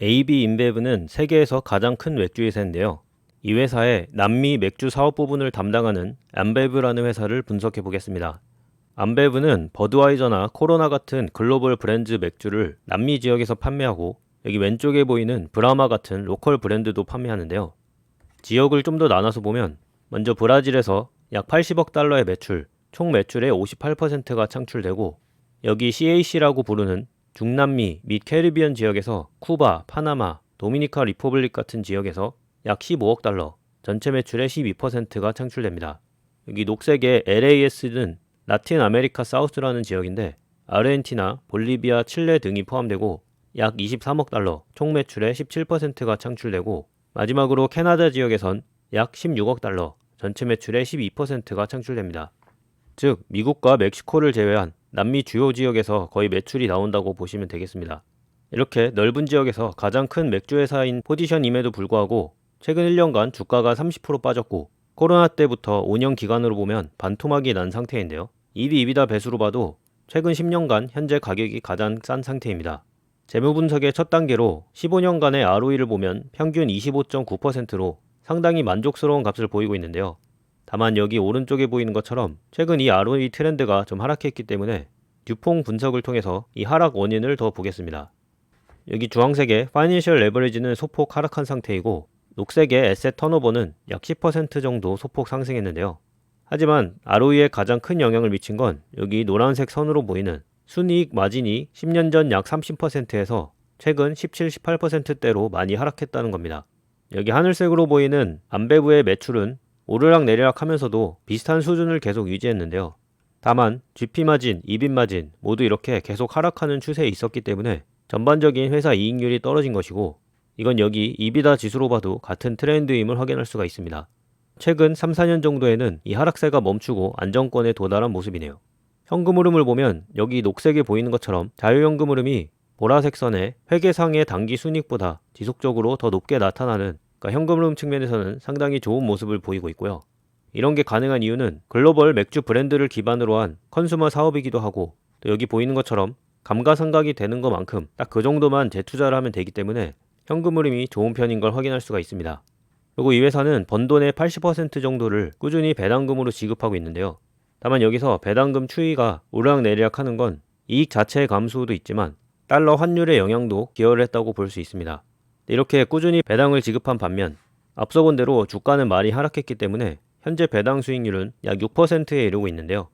AB 인베브는 세계에서 가장 큰 맥주 회사인데요. 이 회사의 남미 맥주 사업 부분을 담당하는 암베브라는 회사를 분석해 보겠습니다. 암베브는 버드와이저나 코로나 같은 글로벌 브랜드 맥주를 남미 지역에서 판매하고, 여기 왼쪽에 보이는 브라마 같은 로컬 브랜드도 판매하는데요. 지역을 좀 더 나눠서 보면, 먼저 브라질에서 약 80억 달러의 매출, 총 매출의 58%가 창출되고, 여기 CAC라고 부르는 중남미 및 캐리비안 지역에서 쿠바, 파나마, 도미니카 리퍼블릭 같은 지역에서 약 15억 달러, 전체 매출의 12%가 창출됩니다. 여기 녹색의 LAS는 라틴 아메리카 사우스라는 지역인데, 아르헨티나, 볼리비아, 칠레 등이 포함되고 약 23억 달러, 총 매출의 17%가 창출되고, 마지막으로 캐나다 지역에선 약 16억 달러, 전체 매출의 12%가 창출됩니다. 즉, 미국과 멕시코를 제외한 남미 주요 지역에서 거의 매출이 나온다고 보시면 되겠습니다. 이렇게 넓은 지역에서 가장 큰 맥주 회사인 포지션임에도 불구하고 최근 1년간 주가가 30% 빠졌고, 코로나 때부터 5년 기간으로 보면 반토막이 난 상태인데요. EV/EBITDA 배수로 봐도 최근 10년간 현재 가격이 가장 싼 상태입니다. 재무 분석의 첫 단계로 15년간의 ROE를 보면 평균 25.9%로 상당히 만족스러운 값을 보이고 있는데요. 다만 여기 오른쪽에 보이는 것처럼 최근 이 ROE 트렌드가 좀 하락했기 때문에 듀퐁 분석을 통해서 이 하락 원인을 더 보겠습니다. 여기 주황색의 파이낸셜 레버리지는 소폭 하락한 상태이고, 녹색의 에셋 턴오버는 약 10% 정도 소폭 상승했는데요. 하지만 ROE에 가장 큰 영향을 미친 건 여기 노란색 선으로 보이는 순이익 마진이 10년 전 약 30%에서 최근 17, 18%대로 많이 하락했다는 겁니다. 여기 하늘색으로 보이는 암베브의 매출은 오르락 내리락 하면서도 비슷한 수준을 계속 유지했는데요. 다만 GP 마진, EBIT 마진 모두 이렇게 계속 하락하는 추세에 있었기 때문에 전반적인 회사 이익률이 떨어진 것이고, 이건 여기 EBITDA 지수로 봐도 같은 트렌드임을 확인할 수가 있습니다. 최근 3, 4년 정도에는 이 하락세가 멈추고 안정권에 도달한 모습이네요. 현금 흐름을 보면 여기 녹색에 보이는 것처럼 자유현금 흐름이 보라색 선의 회계상의 당기 순이익보다 지속적으로 더 높게 나타나는, 그러니까 현금 흐름 측면에서는 상당히 좋은 모습을 보이고 있고요. 이런 게 가능한 이유는 글로벌 맥주 브랜드를 기반으로 한 컨슈머 사업이기도 하고, 또 여기 보이는 것처럼 감가상각이 되는 것만큼 딱 그 정도만 재투자를 하면 되기 때문에 현금 흐름이 좋은 편인 걸 확인할 수가 있습니다. 그리고 이 회사는 번 돈의 80% 정도를 꾸준히 배당금으로 지급하고 있는데요. 다만 여기서 배당금 추이가 오르락내리락 하는 건 이익 자체의 감소도 있지만 달러 환율의 영향도 기여를 했다고 볼 수 있습니다. 이렇게 꾸준히 배당을 지급한 반면 앞서 본 대로 주가는 많이 하락했기 때문에 현재 배당 수익률은 약 6%에 이르고 있는데요.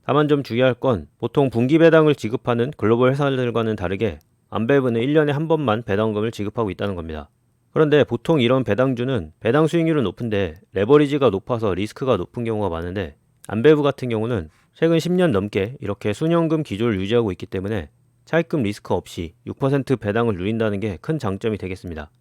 다만 좀 주의할 건 보통 분기 배당을 지급하는 글로벌 회사들과는 다르게 암베브는 1년에 한 번만 배당금을 지급하고 있다는 겁니다. 그런데 보통 이런 배당주는 배당 수익률은 높은데 레버리지가 높아서 리스크가 높은 경우가 많은데, 암베브 같은 경우는 최근 10년 넘게 이렇게 순현금 기조를 유지하고 있기 때문에 차입금 리스크 없이 6% 배당을 누린다는 게 큰 장점이 되겠습니다.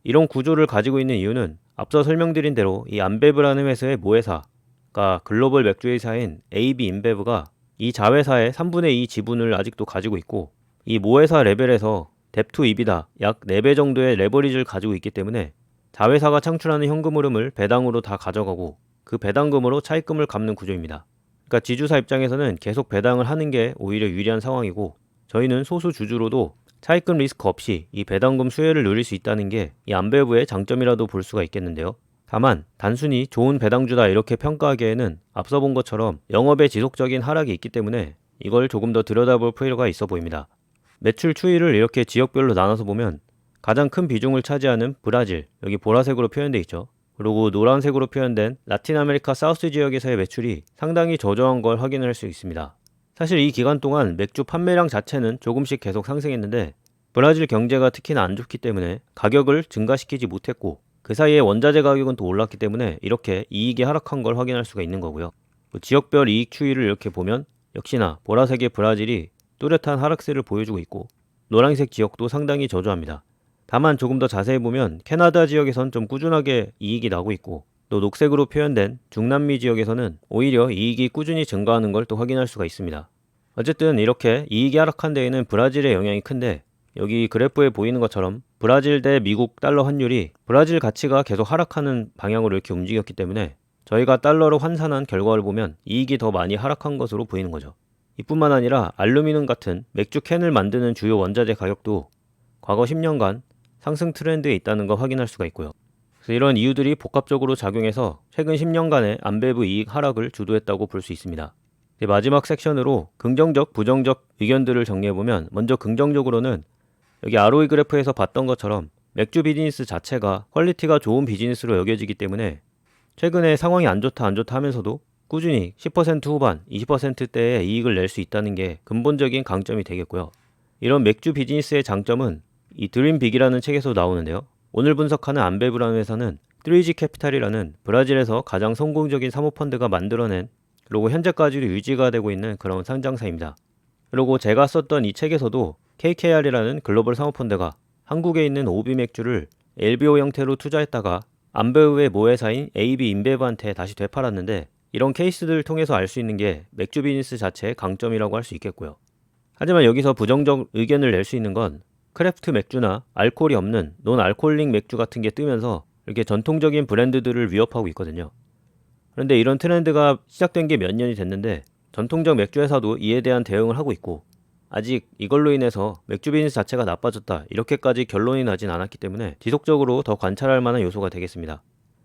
이런 구조를 가지고 있는 이유는 앞서 설명드린 대로 이 암베브라는 회사의 모회사가 글로벌 맥주 회사인 AB 인베브가 이 자회사의 3분의 2 지분을 아직도 가지고 있고, 이 모회사 레벨에서 뎁투 EBITDA 약 4배 정도의 레버리지를 가지고 있기 때문에 자회사가 창출하는 현금 흐름을 배당으로 다 가져가고 그 배당금으로 차입금을 갚는 구조입니다. 그러니까 지주사 입장에서는 계속 배당을 하는 게 오히려 유리한 상황이고, 저희는 소수 주주로도 차입금 리스크 없이 이 배당금 수혜를 누릴 수 있다는 게 이 암베브의 장점이라도 볼 수가 있겠는데요. 다만 단순히 좋은 배당주다 이렇게 평가하기에는 앞서 본 것처럼 영업의 지속적인 하락이 있기 때문에 이걸 조금 더 들여다볼 필요가 있어 보입니다. 매출 추이를 이렇게 지역별로 나눠서 보면 가장 큰 비중을 차지하는 브라질, 여기 보라색으로 표현되어 있죠. 그리고 노란색으로 표현된 라틴 아메리카 사우스 지역에서의 매출이 상당히 저조한 걸 확인할 수 있습니다. 사실 이 기간 동안 맥주 판매량 자체는 조금씩 계속 상승했는데, 브라질 경제가 특히나 안 좋기 때문에 가격을 증가시키지 못했고, 그 사이에 원자재 가격은 또 올랐기 때문에 이렇게 이익이 하락한 걸 확인할 수가 있는 거고요. 지역별 이익 추이를 이렇게 보면 역시나 보라색의 브라질이 뚜렷한 하락세를 보여주고 있고, 노란색 지역도 상당히 저조합니다. 다만 조금 더 자세히 보면 캐나다 지역에선 좀 꾸준하게 이익이 나고 있고, 또 녹색으로 표현된 중남미 지역에서는 오히려 이익이 꾸준히 증가하는 걸 또 확인할 수가 있습니다. 어쨌든 이렇게 이익이 하락한 데에는 브라질의 영향이 큰데, 여기 그래프에 보이는 것처럼 브라질 대 미국 달러 환율이 브라질 가치가 계속 하락하는 방향으로 이렇게 움직였기 때문에 저희가 달러로 환산한 결과를 보면 이익이 더 많이 하락한 것으로 보이는 거죠. 이뿐만 아니라 알루미늄 같은 맥주 캔을 만드는 주요 원자재 가격도 과거 10년간 상승 트렌드에 있다는 거 확인할 수가 있고요. 그래서 이런 이유들이 복합적으로 작용해서 최근 10년간의 안배부 이익 하락을 주도했다고 볼 수 있습니다. 마지막 섹션으로 긍정적, 부정적 의견들을 정리해보면 먼저 긍정적으로는 여기 ROE 그래프에서 봤던 것처럼 맥주 비즈니스 자체가 퀄리티가 좋은 비즈니스로 여겨지기 때문에 최근에 상황이 안 좋다 하면서도 꾸준히 10% 후반, 20%대의 이익을 낼 수 있다는 게 근본적인 강점이 되겠고요. 이런 맥주 비즈니스의 장점은 이 드림빅이라는 책에서 나오는데요. 오늘 분석하는 안배부라는 회사는 3G 캐피탈이라는 브라질에서 가장 성공적인 사모펀드가 만들어낸 그리고 현재까지도 유지가 되고 있는 그런 상장사입니다. 그리고 제가 썼던 이 책에서도 KKR이라는 글로벌 사모펀드가 한국에 있는 오비 맥주를 LBO 형태로 투자했다가 안배우의 모회사인 AB 인베브한테 다시 되팔았는데 이런 케이스들을 통해서 알 수 있는 게 맥주 비즈니스 자체의 강점이라고 할 수 있겠고요. 하지만 여기서 부정적 의견을 낼 수 있는 건 크래프트 맥주나 알코올이 없는 논 알코올릭 맥주 같은 게 뜨면서 이렇게 전통적인 브랜드들을 위협하고 있거든요. 그런데 이런 트렌드가 시작된 게 몇 년이 됐는데 전통적 맥주 회사도 이에 대한 대응을 하고 있고 아직 이걸로 인해서 맥주 비즈니스 자체가 나빠졌다 이렇게까지 결론이 나진 않았기 때문에 지속적으로 더 관찰할 만한 요소가 되겠습니다.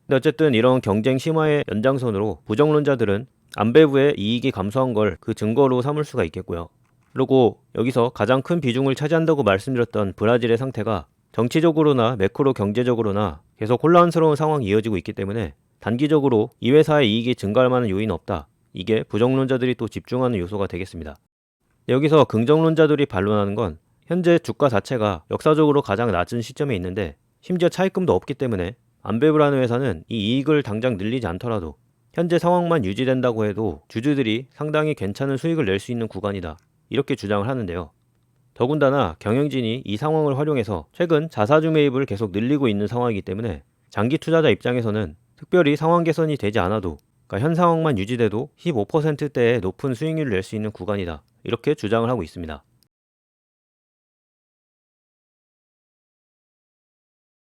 근데 어쨌든 이런 경쟁 심화의 연장선으로 부정론자들은 안배부의 이익이 감소한 걸 그 증거로 삼을 수가 있겠고요. 그리고 여기서 가장 큰 비중을 차지한다고 말씀드렸던 브라질의 상태가 정치적으로나 매크로 경제적으로나 계속 혼란스러운 상황이 이어지고 있기 때문에 단기적으로 이 회사의 이익이 증가할 만한 요인은 없다. 이게 부정론자들이 또 집중하는 요소가 되겠습니다. 여기서 긍정론자들이 반론하는 건 현재 주가 자체가 역사적으로 가장 낮은 시점에 있는데 심지어 차익금도 없기 때문에 안배부라는 회사는 이 이익을 당장 늘리지 않더라도 현재 상황만 유지된다고 해도 주주들이 상당히 괜찮은 수익을 낼 수 있는 구간이다. 이렇게 주장을 하는데요. 더군다나 경영진이 이 상황을 활용해서 최근 자사주 매입을 계속 늘리고 있는 상황이기 때문에 장기 투자자 입장에서는 특별히 상황 개선이 되지 않아도 그러니까 현 상황만 유지돼도 15%대의 높은 수익률을 낼 수 있는 구간이다. 이렇게 주장을 하고 있습니다.